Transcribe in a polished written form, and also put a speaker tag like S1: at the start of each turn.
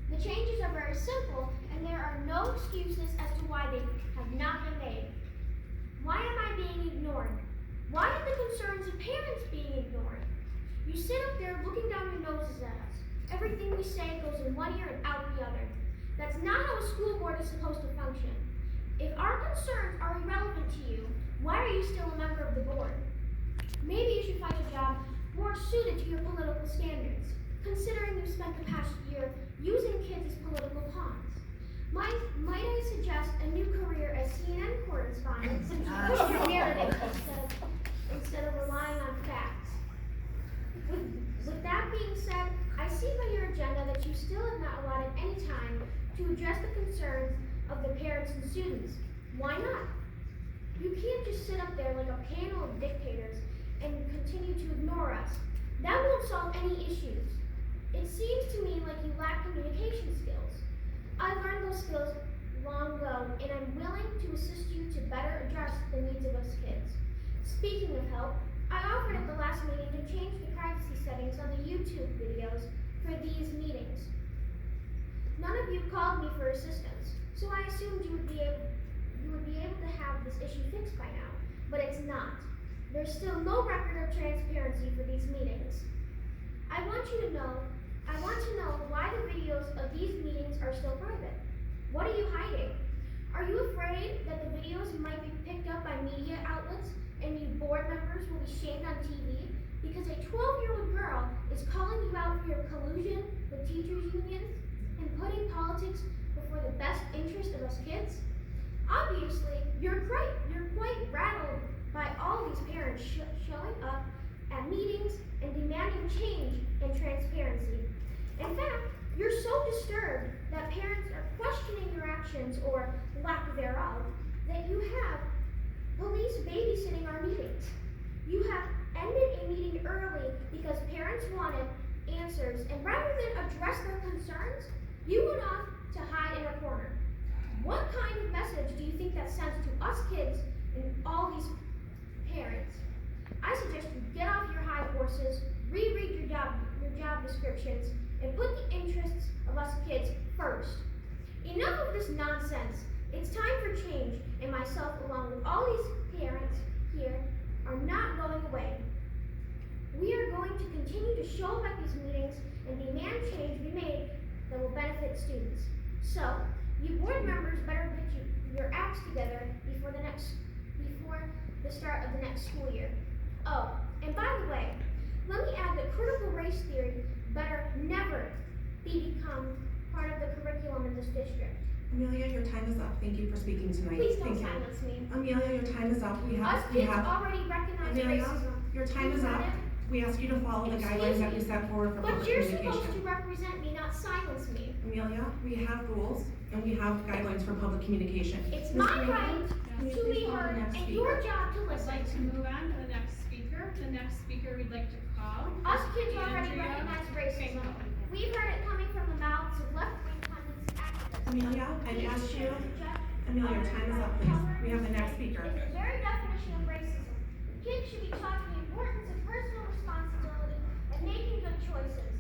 S1: The changes are very simple, and there are no excuses as to why they have not been made. Why am I being ignored? Why are the concerns of parents being ignored? You sit up there looking down your noses at us. Everything we say goes in one ear and out the other. That's not how a school board is supposed to function. If our concerns are irrelevant to you, why are you still a member of the board? Maybe you should find a job more suited to your political standards, considering you've spent the past year using kids as political pawns. Might I suggest a new career as CNN correspondent since you push your narrative instead of relying on facts? With that being said, I see by your agenda that you still have not allotted any time to address the concerns of the parents and students. Why not? You can't just sit up there like a panel of dictators and continue to ignore us. That won't solve any issues. It seems to me like you lack communication skills. I learned those skills long ago, and I'm willing to assist you to better address the needs of us kids. Speaking of help, I offered at the last meeting to change the privacy settings on the YouTube videos for these meetings. None of you called me for assistance, so I assumed you would be able to have this issue fixed by now, but it's not. There's still no record of transparency for these meetings. I want to know why the videos of these meetings are still private. What are you hiding? Are you afraid that the videos might be picked up by media outlets and you board members will be shamed on TV because a 12-year-old girl is calling you out for your collusion with teachers' unions and putting politics before the best interest of us kids? Obviously, you're quite rattled by all these parents showing up at meetings and demanding change and transparency. In fact, you're so disturbed that parents are questioning your actions or lack thereof that you have police babysitting our meetings. You have ended a meeting early because parents wanted answers, and rather than address their concerns, you went off to hide in a corner. What kind of message do you think that sends to us kids and all these parents? I suggest you get off your high horses, reread your job descriptions, and put the interests of us kids first. Enough of this nonsense. It's time for change, and myself, along with all these parents here, are not going away. We are going to continue to show up at these meetings and demand change be made that will benefit students. So, you board members better get your acts together before the start of the next school year. Oh, and by the way, let me add that critical race theory better never become part of the curriculum in this district.
S2: Amelia, your time is up. Thank you for speaking tonight.
S1: Please don't silence me.
S2: Amelia, your time is up.
S1: Us kids already recognize
S2: Amelia,
S1: racism.
S2: your time is up. We ask you to follow the guidelines that we set forward for public
S1: But you're
S2: communication.
S1: supposed to represent me, not silence me.
S2: Amelia, we have rules and we have guidelines for public communication.
S1: It's
S2: Ms.
S1: my
S2: Green,
S1: right
S2: can you
S1: to
S2: please
S1: be
S2: call the
S1: heard
S2: next
S1: and
S2: speaker?
S1: your job to
S3: I'd
S1: listen.
S3: like to move on to the next speaker. The next speaker we'd like to call.
S1: Us kids already
S3: Andrea.
S1: recognize racism. We've heard it coming from the mouths of left-wing pundits and activists.
S2: Amelia, I'd ask you, Amelia, your time is up, please. We have the next speaker.
S1: It's the very definition of racism. Kids should be taught the importance of personal responsibility and making good choices.